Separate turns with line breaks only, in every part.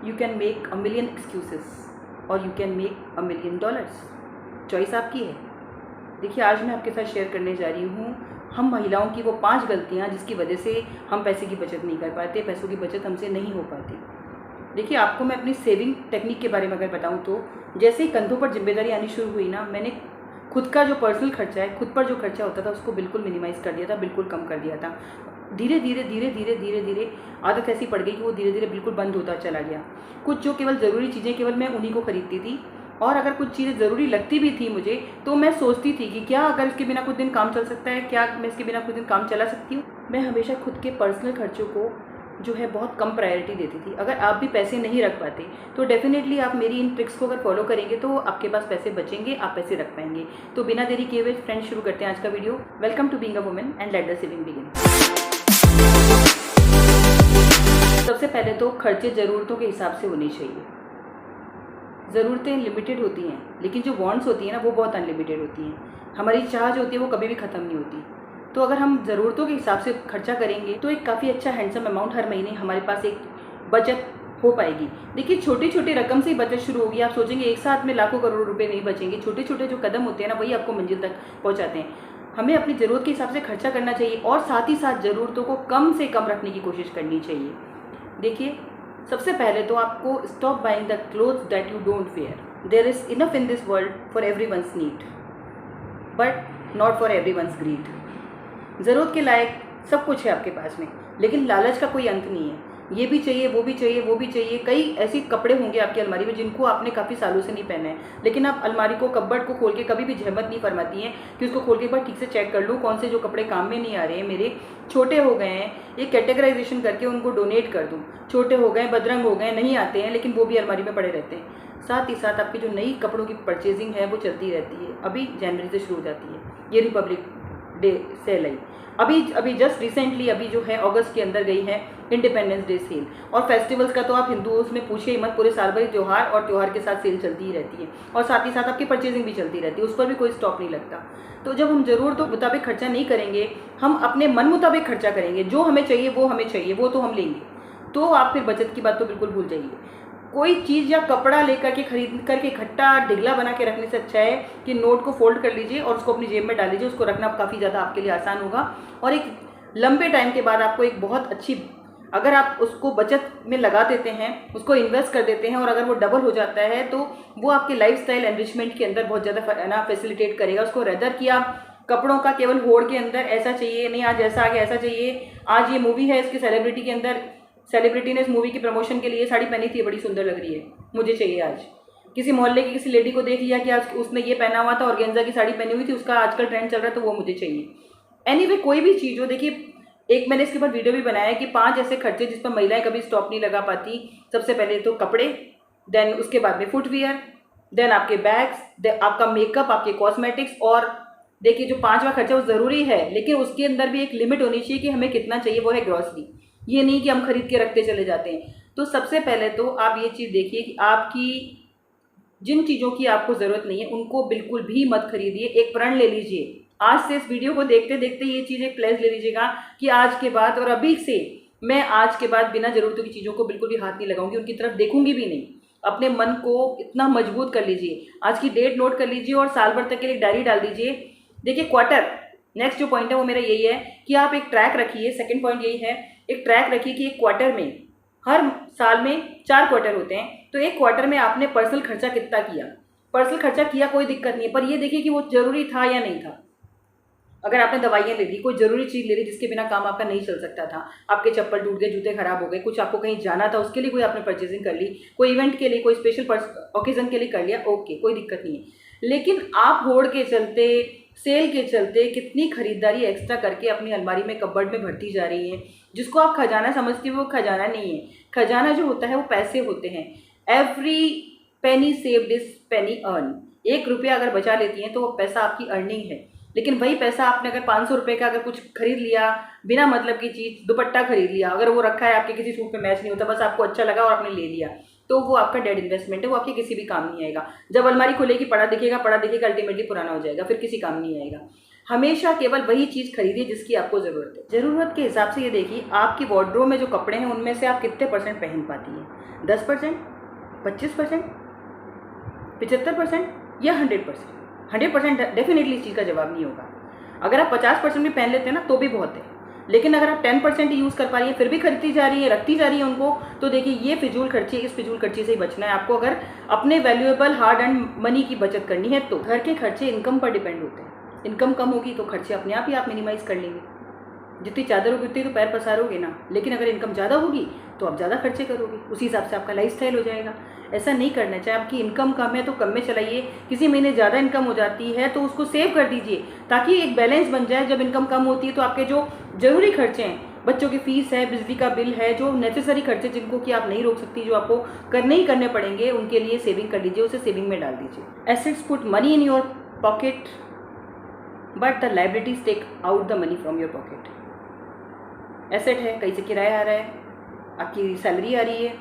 You can make a million excuses और you can make $1 million. Choice आपकी है। देखिए, आज मैं आपके साथ शेयर करने जा रही हूँ हम महिलाओं की वो 5 गलतियाँ जिसकी वजह से हम पैसे की बचत नहीं कर पाते, पैसों की बचत हमसे नहीं हो पाती। देखिए, आपको मैं अपनी सेविंग टेक्निक के बारे में अगर बताऊँ तो जैसे ही कंधों पर जिम्मेदारी आनी शुरू हुई ना, मैंने खुद का जो पर्सनल खर्चा है, खुद पर जो खर्चा होता था उसको बिल्कुल मिनिमाइज़ कर दिया था, बिल्कुल कम कर दिया था। धीरे धीरे आदत ऐसी पड़ गई कि वो धीरे धीरे बिल्कुल बंद होता चला गया। कुछ जो केवल ज़रूरी चीज़ें केवल मैं उन्हीं को खरीदती थी, और अगर कुछ चीज़ें ज़रूरी लगती भी थी मुझे तो मैं सोचती थी कि क्या अगर इसके बिना कुछ दिन काम चल सकता है, क्या मैं इसके बिना कुछ दिन काम चला सकती हूँ। मैं हमेशा खुद के पर्सनल खर्चों को जो है बहुत कम प्रायोरिटी देती थी। अगर आप भी पैसे नहीं रख पाते तो डेफिनेटली आप मेरी इन ट्रिक्स को अगर फॉलो करेंगे तो आपके पास पैसे बचेंगे, आप पैसे रख पाएंगे। तो बिना देरी किए हुए फ्रेंड्स शुरू करते हैं आज का video. Welcome to being a woman and let the saving begin. सबसे पहले तो खर्चे ज़रूरतों के हिसाब से होने चाहिए। ज़रूरतें लिमिटेड होती हैं, लेकिन जो वांट्स होती हैं ना वो बहुत अनलिमिटेड होती हैं। हमारी चाह जो होती है वो कभी भी ख़त्म नहीं होती। तो अगर हम ज़रूरतों के हिसाब से खर्चा करेंगे तो एक काफ़ी अच्छा हैंडसम अमाउंट हर महीने हमारे पास एक बचत हो पाएगी। देखिए, छोटी छोटी रकम से ही बचत शुरू होगी। आप सोचेंगे एक साथ में लाखों करोड़ रुपए नहीं बचेंगे। छोटे छोटे जो कदम होते हैं ना वही आपको मंजिल तक पहुंचाते हैं। हमें अपनी ज़रूरत के हिसाब से खर्चा करना चाहिए और साथ ही साथ ज़रूरतों को कम से कम रखने की कोशिश करनी चाहिए। देखिए, सबसे पहले तो आपको stop buying the clothes that you don't wear. There is enough in this world for everyone's need but not for everyone's greed. ज़रूरत के लायक सब कुछ है आपके पास में, लेकिन लालच का कोई अंत नहीं है। ये भी चाहिए, वो भी चाहिए, वो भी चाहिए। कई ऐसे कपड़े होंगे आपकी अलमारी में जिनको आपने काफ़ी सालों से नहीं पहने हैं, लेकिन आप अलमारी को, कपबोर्ड को खोल के कभी भी जहमत नहीं फरमाती हैं कि उसको खोल के एक बार ठीक से चेक कर लूँ कौन से जो कपड़े काम में नहीं आ रहे हैं, मेरे छोटे हो गए हैं, ये कैटेगराइजेशन करके उनको डोनेट कर दूँ। छोटे हो गए, बदरंग हो गए, नहीं आते हैं, लेकिन वो भी अलमारी में पड़े रहते हैं। साथ ही साथ आपकी जो नई कपड़ों की परचेजिंग है वो चलती रहती है। अभी जनवरी से शुरू हो जाती है, ये रिपब्लिक डे सेल आई। अभी जस्ट रिसेंटली अभी जो है अगस्त के अंदर गई है इंडिपेंडेंस डे सेल। और फेस्टिवल्स का तो आप हिंदुओं में पूछिए ही मत, पूरे साल भर त्यौहार और त्यौहार के साथ सेल चलती ही रहती है, और साथ ही साथ आपकी परचेजिंग भी चलती रहती है, उस पर भी कोई स्टॉप नहीं लगता। तो जब हम ज़रूरतों के मुताबिक खर्चा नहीं करेंगे, हम अपने मन मुताबिक खर्चा करेंगे, जो हमें चाहिए वो हमें चाहिए, वो तो हम लेंगे, तो आप फिर बचत की बात तो बिल्कुल भूल जाइए। कोई चीज़ या कपड़ा लेकर के खरीद करके इकट्ठा ढिगला बना के रखने से अच्छा है कि नोट को फोल्ड कर लीजिए और उसको अपनी जेब में डाल लीजिए। उसको रखना काफ़ी ज़्यादा आपके लिए आसान होगा, और एक लंबे टाइम के बाद आपको एक बहुत अच्छी, अगर आप उसको बचत में लगा देते हैं, उसको इन्वेस्ट कर देते हैं, और अगर वो डबल हो जाता है तो वो आपके लाइफस्टाइल एनरिचमेंट के अंदर बहुत ज़्यादा ना फैसिलिटेट करेगा उसको। रेदर कि आप कपड़ों का केवल होड़ के अंदर ऐसा चाहिए, नहीं आज ऐसा आ गया ऐसा चाहिए, आज ये मूवी है, इसकी सेलिब्रिटी के अंदर सेलिब्रिटी ने इस मूवी की प्रमोशन के लिए साड़ी पहनी थी, बड़ी सुंदर लग रही है, मुझे चाहिए आज। किसी मोहल्ले की किसी लेडी को देख लिया कि आज उसने ये पहना हुआ था और गेंजा की साड़ी पहनी हुई थी, उसका आजकल ट्रेंड चल रहा है तो वो मुझे चाहिए। एनीवे, कोई भी चीज़ हो, देखिए एक मैंने इसके ऊपर वीडियो भी बनाया है कि 5 ऐसे खर्चे जिस पर महिलाएं कभी स्टॉप नहीं लगा पाती। सबसे पहले तो कपड़े, देन उसके बाद में फुटवियर, देन आपके बैग्स, देन आपका मेकअप, आपके कॉस्मेटिक्स। और देखिए, जो 5वां खर्चा वो ज़रूरी है, लेकिन उसके अंदर भी एक लिमिट होनी चाहिए कि हमें कितना चाहिए, वो है ग्रॉसरी। ये नहीं कि हम खरीद के रखते चले जाते हैं। तो सबसे पहले तो आप ये चीज़ देखिए कि आपकी जिन चीज़ों की आपको ज़रूरत नहीं है उनको बिल्कुल भी मत खरीदिए। एक प्रण ले लीजिए, आज से इस वीडियो को देखते देखते ये चीज़ एक प्लेस ले लीजिएगा कि आज के बाद और अभी से मैं आज के बाद बिना ज़रूरतों की चीज़ों को बिल्कुल भी हाथ नहीं लगाऊंगी, उनकी तरफ देखूंगी भी नहीं। अपने मन को इतना मजबूत कर लीजिए, आज की डेट नोट कर लीजिए और साल भर तक के लिए डायरी डाल दीजिए। देखिए, क्वार्टर, नेक्स्ट जो पॉइंट है वो मेरा यही है कि आप एक ट्रैक रखिए। सेकंड पॉइंट यही है, एक ट्रैक रखिए कि एक क्वार्टर में, हर साल में 4 क्वार्टर होते हैं, तो एक क्वार्टर में आपने पर्सनल खर्चा कितना किया। पर्सनल खर्चा किया कोई दिक्कत नहीं है, पर ये देखिए कि वो ज़रूरी था या नहीं था। अगर आपने दवाइयाँ ले ली, कोई ज़रूरी चीज़ ले ली जिसके बिना काम आपका नहीं चल सकता था, आपके चप्पल टूट गए, जूते खराब हो गए, कुछ आपको कहीं जाना था उसके लिए कोई आपने परचेजिंग कर ली, कोई इवेंट के लिए, कोई स्पेशल ओकेज़न के लिए कर लिया, ओके, कोई दिक्कत नहीं है। लेकिन आप होड़ के चलते, सेल के चलते कितनी खरीदारी एक्स्ट्रा करके अपनी अलमारी में, कपबोर्ड में भरती जा रही है, जिसको आप खजाना समझती हो वो खजाना नहीं है। खजाना जो होता है वो पैसे होते हैं। Every penny saved is Penney earn. 1 रुपया अगर बचा लेती हैं तो वो पैसा आपकी अर्निंग है। लेकिन वही पैसा आपने अगर 500 रुपये का अगर कुछ खरीद लिया, बिना मतलब की चीज़, दुपट्टा खरीद लिया, अगर वो रखा है आपके किसी सूट पे मैच नहीं होता, बस आपको अच्छा लगा और आपने ले लिया, तो वो आपका डेड इन्वेस्टमेंट है, वो आपके किसी भी काम नहीं आएगा। जब अलमारी खुलेगी पड़ा दिखेगा, अल्टीमेटली पुराना हो जाएगा, फिर किसी काम नहीं आएगा। हमेशा केवल वही चीज़ खरीदिए जिसकी आपको ज़रूरत है। ज़रूरत के हिसाब से ये देखिए आपकी वार्डरोब में जो कपड़े हैं उनमें से आप कितने % पहन पाती हैं, 10%, 25%, 75% या 100%। 100% डेफिनेटली इस चीज़ का जवाब नहीं होगा। अगर आप 50% भी पहन लेते हैं ना तो भी बहुत है, लेकिन अगर आप 10% ही यूज़ कर पा रही है फिर भी खरीदती जा रही है, रखती जा रही है उनको, तो देखिए ये फिजूल खर्चे, इस फिजूल खर्चे से ही बचना है आपको। अगर अपने वैल्यूएबल हार्ड एंड मनी की बचत करनी है तो घर के खर्चे इनकम पर डिपेंड होते हैं। इनकम कम होगी तो खर्चे अपने आप ही आप मिनिमाइज़ कर लेंगे। जितनी चादर होगी उतनी तो पैर पसारोगे ना, लेकिन अगर इनकम ज़्यादा होगी तो आप ज़्यादा खर्चे करोगे, उसी हिसाब से आपका लाइफस्टाइल हो जाएगा। ऐसा नहीं करना चाहिए। आपकी इनकम कम है तो कम में चलाइए, किसी महीने ज़्यादा इनकम हो जाती है तो उसको सेव कर दीजिए ताकि एक बैलेंस बन जाए। जब इनकम कम होती है तो आपके जो ज़रूरी खर्चे हैं, बच्चों की फ़ीस है, बिजली का बिल है, जो नेसेसरी खर्चे जिनको कि आप नहीं रोक सकती, जो आपको करने ही करने पड़ेंगे, उनके लिए सेविंग कर लीजिए, उसे सेविंग में डाल दीजिए। Assets put money in your pocket but the liabilities take out the money from your pocket. Asset है, कहीं से किराया आ रहा है, आपकी सैलरी आ रही है,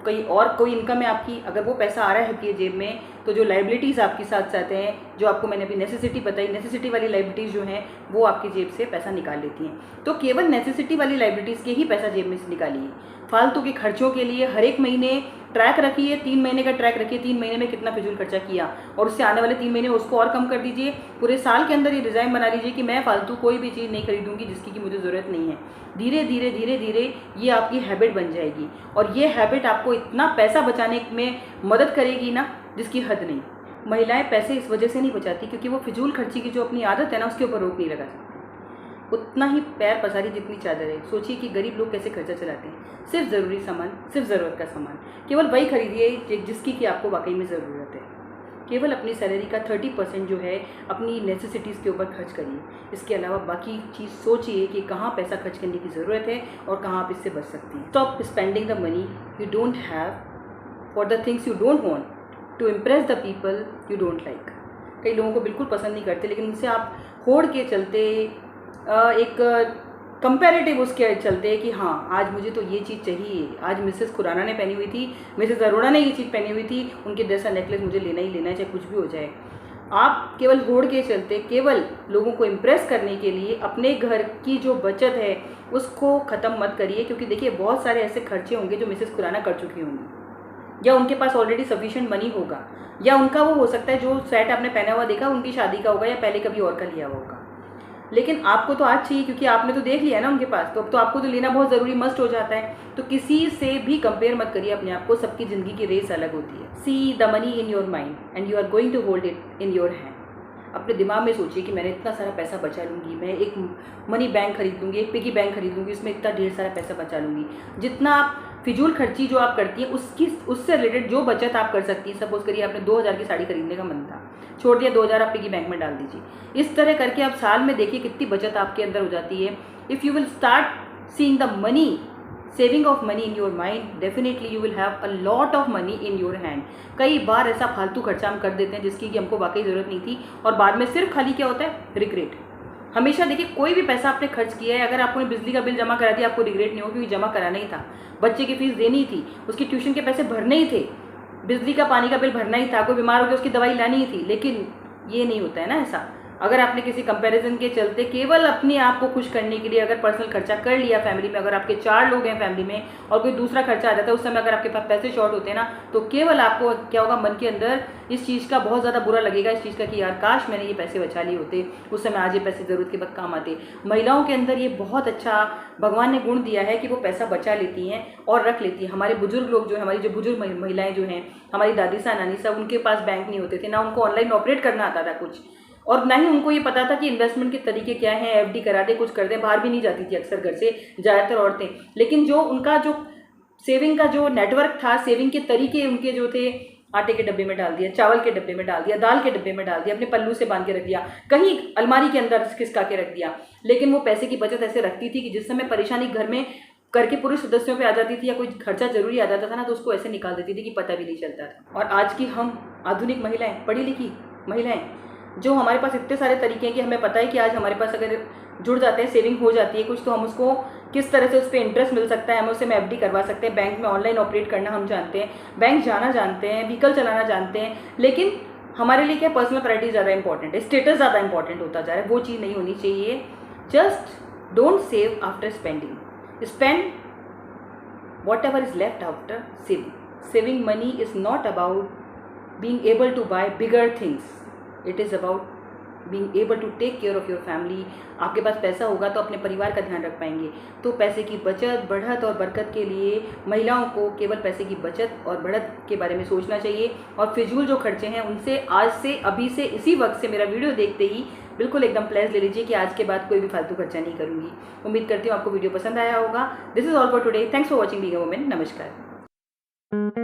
कहीं और कोई इनकम है आपकी, अगर वो पैसा आ रहा है आपकी जेब में तो जो लाइबिलिटीज़ आपके साथ साथ हैं, जो आपको मैंने अभी नेसेसिटी बताई, नेसेसिटी वाली लाइबिलिटीज़ जो हैं वो आपकी जेब से पैसा निकाल लेती हैं। तो केवल नेसेसिटी वाली लाइबिलिटीज़ के ही पैसा जेब में से निकालिए। फालतू के खर्चों के लिए हर एक महीने ट्रैक रखिए, 3 महीने का ट्रैक रखिए, 3 महीने में कितना फिजूल खर्चा किया और उससे आने वाले 3 महीने में उसको और कम कर दीजिए। पूरे साल के अंदर ये डिज़ाइन बना लीजिए कि मैं फालतू कोई भी चीज़ नहीं खरीदूंगी जिसकी कि मुझे ज़रूरत नहीं है। धीरे धीरे धीरे धीरे ये आपकी हैबिट बन जाएगी और ये हैबिट आपको इतना पैसा बचाने में मदद करेगी ना जिसकी हद नहीं। महिलाएं पैसे इस वजह से नहीं बचाती क्योंकि वो फिजूल खर्ची की जो अपनी आदत है ना उसके ऊपर रोक नहीं लगा सकती। उतना ही पैर पसारी जितनी चादर है। सोचिए कि गरीब लोग कैसे खर्चा चलाते हैं। सिर्फ ज़रूरी सामान, सिर्फ ज़रूरत का सामान, केवल वही खरीदिए जिसकी कि आपको वाकई में ज़रूरत है। केवल अपनी सैलरी का 30% जो है अपनी नेसेसिटीज़ के ऊपर खर्च करिए। इसके अलावा बाकी चीज़ सोचिए कि कहाँ पैसा खर्च करने की ज़रूरत है और कहाँ आप इससे बच सकती हैं। Stop spending the money you don't have for the things you don't want to impress the people you don't like. कई लोगों को बिल्कुल पसंद नहीं करते लेकिन उनसे आप होड़ के चलते, एक कंपैरेटिव उसके चलते कि हाँ आज मुझे तो ये चीज़ चाहिए, आज मिसेस खुराना ने पहनी हुई थी, मिसेस अरोड़ा ने ये चीज़ पहनी हुई थी, उनके जैसा नेकलेस मुझे लेना ही लेना है चाहे कुछ भी हो जाए। आप केवल होड़ के चलते, केवल लोगों को इम्प्रेस करने के लिए अपने घर की जो बचत है उसको ख़त्म मत करिए। क्योंकि देखिए बहुत सारे ऐसे खर्चे होंगे जो मिसेस खुराना कर चुकी होंगी या उनके पास ऑलरेडी सफिशिएंट मनी होगा या उनका वो हो सकता है जो सेट आपने पहना हुआ देखा उनकी शादी का होगा या पहले कभी और का लिया हुआ होगा। लेकिन आपको तो आज चाहिए क्योंकि आपने तो देख लिया है ना उनके पास, तो अब तो आपको तो लेना बहुत ज़रूरी मस्ट हो जाता है। तो किसी से भी कंपेयर मत करिए अपने आप को, सबकी ज़िंदगी की रेस अलग होती है। See the money in your mind and you are going to hold it in your hand. अपने दिमाग में सोचिए कि मैंने इतना सारा पैसा बचा लूँगी, मैं एक मनी बैंक खरीद लूँगी, एक पिगी बैंक खरीद लूँगी, इसमें इतना ढेर सारा पैसा बचा लूँगी। जितना आप फिजूल खर्ची जो आप करती हैं उससे रिलेटेड जो बचत आप कर सकती हैं, सपोज करिए आपने 2000 की साड़ी खरीदने का मन था, छोड़ दिया 2000 आप पिगी बैंक में डाल दीजिए। इस तरह करके आप साल में देखिए कितनी बचत आपके अंदर हो जाती है। If you will start seeing the money, saving of money in your mind, definitely you will have a lot of money in your hand. कई बार ऐसा फालतू खर्चा हम कर देते हैं जिसकी कि हमको वाकई ज़रूरत नहीं थी और बाद में सिर्फ खाली क्या होता है, रिग्रेट। हमेशा देखिए कोई भी पैसा आपने खर्च किया है, अगर आपने बिजली का बिल जमा करा दिया आपको रिग्रेट नहीं हो क्योंकि जमा कराना ही था, बच्चे की फीस देनी थी, उसकी ट्यूशन के पैसे भरने ही थे, बिजली का पानी का बिल भरना ही था, कोई बीमार हो गया उसकी दवाई लानी ही थी। लेकिन ये नहीं होता है ना ऐसा। अगर आपने किसी कंपैरिजन के चलते केवल अपने आप को खुश करने के लिए अगर पर्सनल खर्चा कर लिया फैमिली में, अगर आपके 4 लोग हैं फैमिली में और कोई दूसरा खर्चा आ जाता है उस समय अगर आपके पास पैसे शॉर्ट होते हैं ना, तो केवल आपको क्या होगा, मन के अंदर इस चीज़ का बहुत ज़्यादा बुरा लगेगा, इस चीज़ का कि यार काश मैंने ये पैसे बचा लिए होते, उस समय आज ये पैसे ज़रूरत के वक्त काम आते। महिलाओं के अंदर ये बहुत अच्छा भगवान ने गुण दिया है कि वो पैसा बचा लेती हैं और रख लेती हैं। हमारे बुजुर्ग लोग जो हैं, हमारी जो बुजुर्ग महिलाएं जो हैं, हमारी दादी सा नानी सा, उनके पास बैंक नहीं होते थे, ना उनको ऑनलाइन ऑपरेट करना आता था कुछ, और ना ही उनको ये पता था कि इन्वेस्टमेंट के तरीके क्या हैं, एफडी करा दे, कुछ कर दे, बाहर भी नहीं जाती थी अक्सर घर से ज़्यादातर औरतें। लेकिन जो उनका जो सेविंग का जो नेटवर्क था, सेविंग के तरीके उनके जो थे, आटे के डब्बे में डाल दिया, चावल के डब्बे में डाल दिया, दाल के डब्बे में डाल दिया, अपने पल्लू से बांध के रख दिया, कहीं अलमारी के अंदर खिसका के रख दिया। लेकिन वो पैसे की बचत ऐसे रखती थी कि जिस समय परेशानी घर में घर के पूरे सदस्यों पे आ जाती थी या कोई खर्चा जरूरी आ जाता था ना, तो उसको ऐसे निकाल देती थी कि पता भी नहीं चलता था। और आज की हम आधुनिक महिलाएं, पढ़ी लिखी महिलाएं, जो हमारे पास इतने सारे तरीके हैं कि हमें पता है कि आज हमारे पास अगर जुड़ जाते हैं, सेविंग हो जाती है कुछ, तो हम उसको किस तरह से उस पर इंटरेस्ट मिल सकता है, हम उससे एफडी करवा सकते हैं, बैंक में ऑनलाइन ऑपरेट करना हम जानते हैं, बैंक जाना जानते हैं, व्हीकल चलाना जानते हैं। लेकिन हमारे लिए क्या पर्सनल प्रायोरिटी ज़्यादा इंपॉर्टेंट है, स्टेटस ज़्यादा इंपॉर्टेंट होता जा रहा है, वो चीज़ नहीं होनी चाहिए। Just don't save after spending, spend whatever is left after saving. Saving money is not about being able to buy bigger things, it is about being able to take care of your family. आपके पास पैसा होगा तो अपने परिवार का ध्यान रख पाएंगे। तो पैसे की बचत, बढ़त और बरकत के लिए महिलाओं को केवल पैसे की बचत और बढ़त के बारे में सोचना चाहिए, और फिजूल जो खर्चे हैं उनसे आज से, अभी से, इसी वक्त से, मेरा वीडियो देखते ही बिल्कुल एकदम प्लेज ले लीजिए कि आज के बाद कोई भी फालतू खर्चा नहीं करूँगी। उम्मीद करती हूँ आपको वीडियो पसंद आया होगा। This is all for today. Thanks for watching being a woman. नमस्कार।